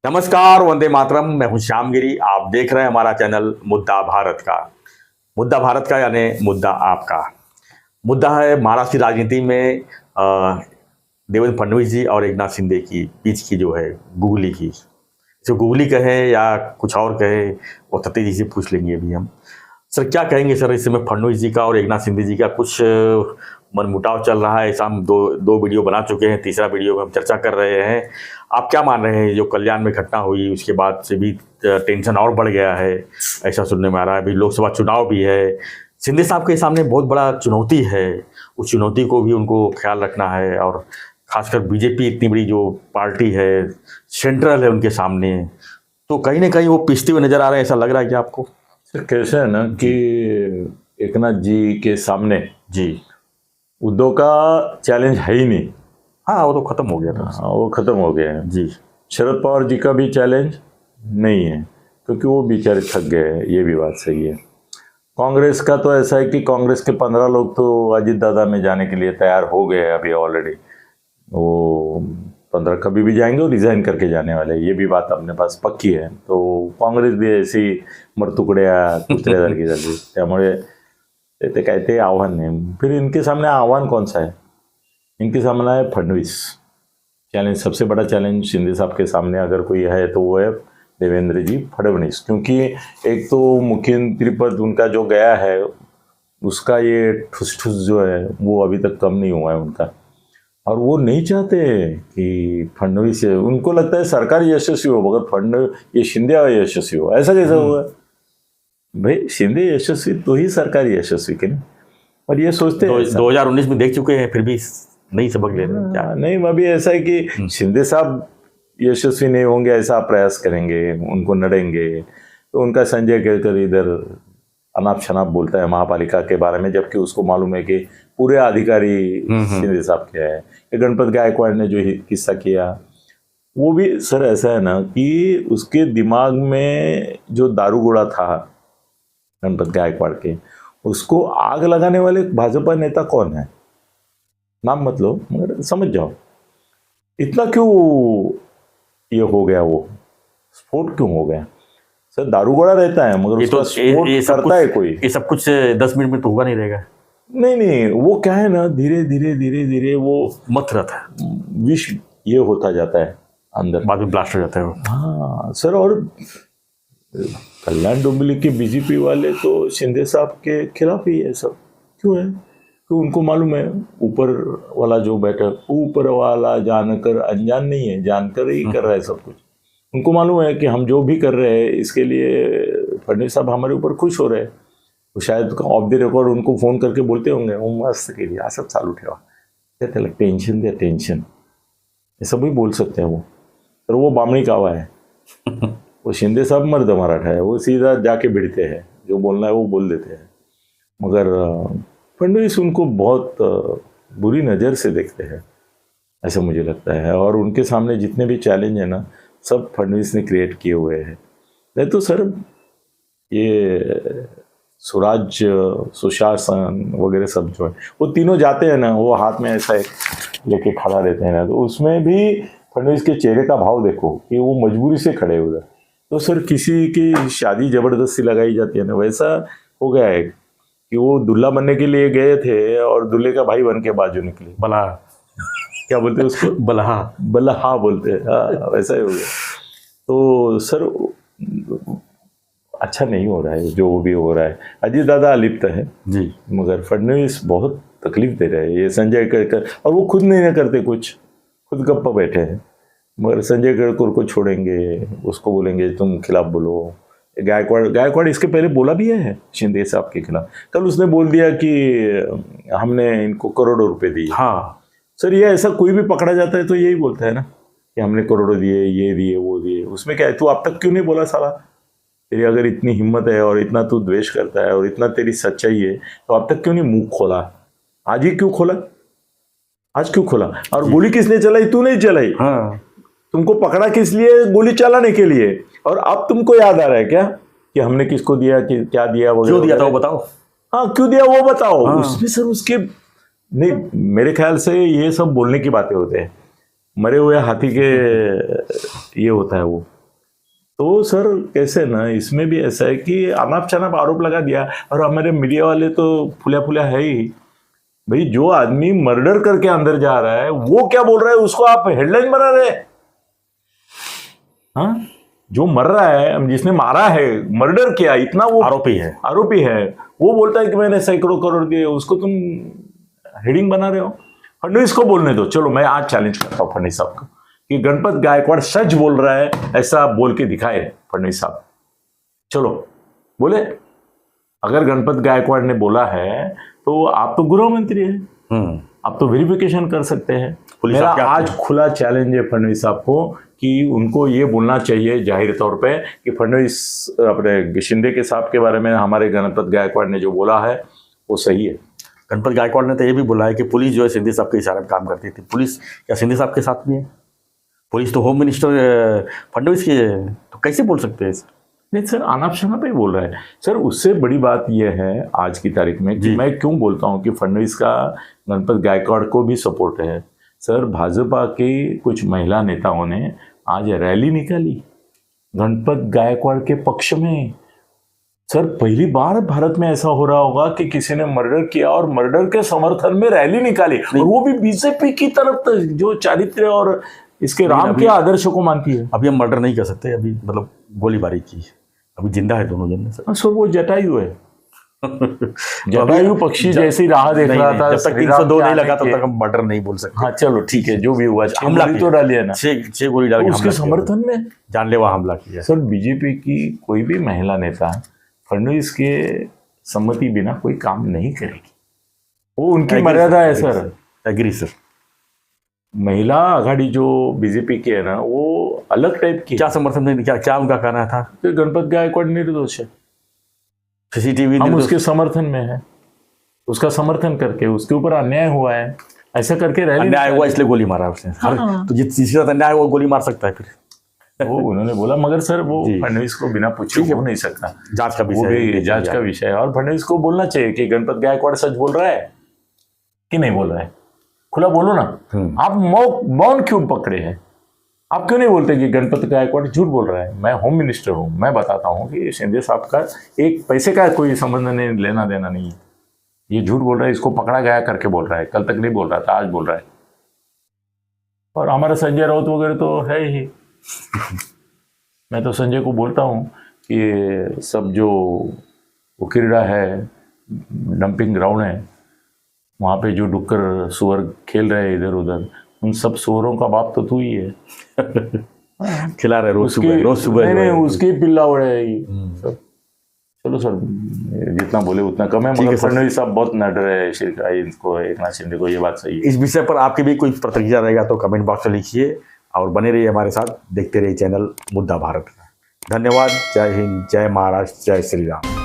नमस्कार, वंदे मातरम। मैं हूं श्यामगिरी। आप देख रहे हैं हमारा चैनल मुद्दा भारत का। मुद्दा भारत का यानी मुद्दा आपका। मुद्दा है महाराष्ट्र की राजनीति में देवेंद्र फडणवीस जी और एकनाथ शिंदे की बीच की जो है गुगली की, जो गुगली कहे या कुछ और कहे, वो सतीश जी से पूछ लेंगे अभी हम। सर क्या कहेंगे सर, इस समय फडणवीस जी का और एकनाथ शिंदे जी का कुछ मनमुटाव चल रहा है। ऐसा हम दो दो वीडियो बना चुके हैं, तीसरा वीडियो में हम चर्चा कर रहे हैं। आप क्या मान रहे हैं, जो कल्याण में घटना हुई उसके बाद से भी टेंशन और बढ़ गया है, ऐसा सुनने में आ रहा है। अभी लोकसभा चुनाव भी है, शिंदे साहब के सामने बहुत बड़ा चुनौती है। उस चुनौती को भी उनको ख्याल रखना है, और खासकर बीजेपी इतनी बड़ी जो पार्टी है, सेंट्रल है उनके सामने, तो कहीं ना कहीं वो पिसते हुए नजर आ रहे हैं। ऐसा लग रहा है क्या आपको? सर कैसे है ना कि एकनाथ जी के सामने जी। उद्धव का चैलेंज है ही नहीं। हाँ, वो तो खत्म हो गया था। हाँ, वो खत्म हो गया है जी। शरद पवार जी का भी चैलेंज नहीं है, क्योंकि वो बेचारे थक गए हैं, ये भी बात सही है। कांग्रेस का तो ऐसा है कि कांग्रेस के 15 लोग तो अजीत दादा में जाने के लिए तैयार हो गए हैं अभी ऑलरेडी। वो 15 कभी भी जाएंगे और रिजाइन करके जाने वाले हैं, ये भी बात अपने पास पक्की है। तो काँग्रेस भी ऐसी मरतुकड्या कुत्र्यासारखी झाली, त्यामुळे ते काय ते आव्हान नाही। फिर इनके सामने आह्वान कौन सा है? इनके सामने है फडणवीस। चैलेंज, सबसे बड़ा चैलेंज शिंदे साहब के सामने अगर कोई है तो वो है देवेंद्र जी फडणवीस, क्योंकि एक तो मुख्यमंत्री पद उनका जो गया है उसका ये ठुस ठुस जो है वो अभी तक कम नहीं हुआ है उनका, और वो नहीं चाहते कि फडणवीस, उनको लगता है सरकार यशस्वी हो मगर फडणवीस ये शिंदे यशस्वी हो। ऐसा कैसे होगा भाई? शिंदे यशस्वी तो ही सरकार यशस्वी के नहीं, और ये सोचते हैं 2019 में देख चुके हैं, फिर भी नहीं सबक ले रहे हैं क्या? नहीं, अभी ऐसा है कि शिंदे साहब यशस्वी नहीं होंगे ऐसा प्रयास करेंगे, उनको नड़ेंगे, तो उनका संजय केळकर इधर अनाप शनाप बोलता है महापालिका के बारे में, जबकि उसको मालूम है कि पूरे अधिकारी शिंदे साहब के हैं। ये गणपत गायकवाड़ ने जो किस्सा किया वो भी सर ऐसा है ना कि उसके दिमाग में जो दारूगोड़ा था गणपत गायकवाड़ के, उसको आग लगाने वाले भाजपा नेता कौन है? नाम मत लो मगर समझ जाओ इतना क्यों ये हो गया, वो स्फोट क्यों हो गया? सर दारूगोड़ा रहता है मगर उसका स्फोट करता है कोई। ये सब कुछ 10 मिनट में तो होगा नहीं रहेगा। नहीं, वो क्या है ना, धीरे धीरे वो मत रहता है, विष ये होता जाता है अंदर, बाद में ब्लास्ट हो जाता है वो। हाँ सर, और कल्याण डोंबिवली के बीजेपी वाले तो शिंदे साहब के खिलाफ ही है सब। क्यों है? तो उनको मालूम है ऊपर वाला जो बैठा, ऊपर वाला जानकर अनजान नहीं है, जानकर ही कर रहा है सब कुछ। उनको मालूम है कि हम जो भी कर रहे हैं इसके लिए फडणवीस साहब हमारे ऊपर खुश हो रहे हैं। तो शायद ऑफ द रिकॉर्ड उनको फोन करके बोलते होंगे वो मस्त के लिए असं चालू ठेवा, त्याला टेन्शन द्या टेन्शन, ऐसा भी बोल सकते हैं वो। तर वो बामणी कावा है वो शिंदे साहब मर्द मराठा है, वो सीधा जाके भिड़ते हैं, जो बोलना है वो बोल देते हैं। मगर फडणवीस उनको बहुत बुरी नज़र से देखते हैं, ऐसा मुझे लगता है। और उनके सामने जितने भी चैलेंज है ना, सब फडणवीस ने क्रिएट किए हुए हैं। नहीं तो सर ये स्वराज्य, सुशासन वगैरह सब जो है वो तीनों जाते हैं ना, वो हाथ में ऐसा लेके खड़ा रहते हैं ना, तो उसमें भी फडणवीस के चेहरे का भाव देखो कि वो मजबूरी से खड़े उधर। तो सर किसी की शादी जबरदस्ती लगाई जाती है ना, वैसा हो गया है कि वो दूल्हा बनने के लिए गए थे और दूल्हे का भाई बन के बाजू निकले। बला क्या बोलते हैं उसको? बलहा बोलते हैं। हाँ, वैसा ही हो गया। तो सर अच्छा नहीं हो रहा है जो भी हो रहा है। अजीत दादा अलिप्त है जी, मगर फडणवीस बहुत तकलीफ दे रहे हैं। ये संजय केळकर, और वो खुद नहीं करते कुछ, खुद गप्पा बैठे हैं, मगर संजय केळकर को छोड़ेंगे, उसको बोलेंगे तुम खिलाफ बोलो। गायकवाड़ इसके पहले बोला भी है शिंदे साहब के खिलाफ। कल उसने बोल दिया कि हमने इनको करोड़ों रुपए दिए। हाँ सर, ये ऐसा कोई भी पकड़ा जाता है तो यही बोलता है ना कि हमने करोड़ों दिए, ये दिए, वो दिए। उसमें क्या है? तू अब तक क्यों नहीं बोला साला? तेरी अगर इतनी हिम्मत है और इतना तू द्वेष करता है और इतना तेरी सच्चाई है तो अब तक क्यों नहीं मुंह खोला? आज ही क्यों खोला? आज क्यों खोला? और गोली किसने चलाई? तू नहीं चलाई। हाँ, तुमको पकड़ा किस लिए? गोली चलाने के लिए। और अब तुमको याद आ रहा है क्या कि हमने किसको दिया, कि क्या दिया, क्यों दिया था वो बताओ। हाँ, क्यों दिया वो बताओ। हाँ। उसमें सर उसके नहीं, मेरे ख्याल से ये सब बोलने की बातें होते हैं, मरे हुए हाथी के ये होता है वो। तो सर कैसे ना, इसमें भी ऐसा है कि अनाप शनाप आरोप लगा दिया, और हमारे मीडिया वाले तो फुला फुला है ही। भाई जो आदमी मर्डर करके अंदर जा रहा है वो क्या बोल रहा है, उसको आप हेडलाइन बना रहे हैं? हाँ, जो मर रहा है, जिसने मारा है, मर्डर किया, इतना वो आरोपी है, वो बोलता है कि मैंने सैकड़ों करोड़ दिए, उसको तुम हेडिंग बना रहे हो। फडणवीस को बोलने दो। चलो मैं आज चैलेंज करता हूँ फडणवीस साहब को कि गणपत गायकवाड़ सच बोल रहा है, ऐसा आप बोल के दिखाए फडणवीस साहब। चलो बोले, अगर गणपत गायकवाड़ ने बोला है तो आप तो गृह मंत्री है, आप तो वेरिफिकेशन कर सकते हैं। मेरा आज खुला चैलेंज है फडणवीस साहब को कि उनको ये बोलना चाहिए जाहिर तौर पे कि फडणवीस अपने शिंदे के साहब के बारे में हमारे गणपत गायकवाड़ ने जो बोला है वो सही है। गणपत गायकवाड़ ने तो ये भी बोला है कि पुलिस जो है शिंदे साहब के इशारे पर काम करती थी। पुलिस क्या शिंदे साहब के साथ भी है? पुलिस तो होम मिनिस्टर फडणवीस की है, तो कैसे बोल सकते हैं? नहीं सर, अनाप शनाप ही बोल रहा है सर। उससे बड़ी बात यह है आज की तारीख में कि मैं क्यों बोलता हूं कि फडणवीस का गणपत गायकवाड़ को भी सपोर्ट है। सर भाजपा के कुछ महिला नेताओं ने आज रैली निकाली गणपत गायकवाड़ के पक्ष में। सर पहली बार भारत में ऐसा हो रहा होगा कि किसी ने मर्डर किया और मर्डर के समर्थन में रैली निकाली, और वो भी बीजेपी की तरफ, जो चारित्र्य और इसके राम के आदर्शों को मानती है। अभी हम मर्डर नहीं कर सकते, अभी मतलब गोलीबारी की, अभी जिंदा है दोनों जन। सर वो जटायु है, जटायु पक्षी जैसी राह देख रहा था। जब तक 302 नहीं लगा तब तक हम मर्डर नहीं बोल सकते। हाँ चलो ठीक है, जो भी हुआ, हमला तो डालिए ना, 6 गोली डाल के उसके समर्थन में जानलेवा हमला किया। सर बीजेपी की कोई भी महिला नेता फडणवीस के सम्मति बिना कोई काम नहीं करेगी, वो उनकी मर्यादा है सर। Agree sir. महिला आघाड़ी जो बीजेपी की है ना, वो अलग टाइप की। क्या समर्थन नहीं, क्या उनका कहना था? तो गणपत गायकवाड़ निर्दोष है, सीसीटीवी हम उसके समर्थन में है, उसका समर्थन करके उसके ऊपर अन्याय हुआ है, ऐसा करके रैली अन्याय हुआ इसलिए गोली मारा उसने। तो जिसके साथ अन्याय हुआ गोली मार सकता है फिर, वो उन्होंने बोला। मगर सर वो फडणवीस को बिना पूछे हो नहीं सकता, जांच का विषय, जांच का विषय है। और फडणवीस को बोलना चाहिए कि गणपत गायकवाड़ सच बोल रहा है कि नहीं बोल रहा है, खुला बोलो ना। आप मौन क्यों पकड़े हैं? आप क्यों नहीं बोलते कि गणपत गायकवाड़ झूठ बोल रहा है? मैं होम मिनिस्टर हूं, मैं बताता हूं कि शिंदे साहब का एक पैसे का कोई संबंध नहीं, लेना देना नहीं है, ये झूठ बोल रहा है, इसको पकड़ा गया करके बोल रहा है। कल तक नहीं बोल रहा था, आज बोल रहा है। और हमारा संजय राउत वगैरह तो है ही। मैं तो संजय को बोलता हूँ कि सब जो उकिरडा है, डंपिंग ग्राउंड है, वहाँ पे जो डुक्कर सुअर खेल रहे हैं इधर उधर, उन सब सुअरों का बाप तो तू ही है। खिला रहे रोज सुबह। नहीं उसकी पिल्ला उड़े है ये सब। चलो सर, जितना बोले उतना कम है। मगर फडणवीस साहब बहुत नडर है इनको, एकनाथ शिंदे को, ये बात सही है। इस विषय पर आपकी भी कोई प्रतिक्रिया रहेगा तो कमेंट बॉक्स में लिखिए, और बने रहिए हमारे साथ, देखते रहिए चैनल मुद्दा भारत का। धन्यवाद। जय हिंद, जय महाराष्ट्र, जय श्री राम।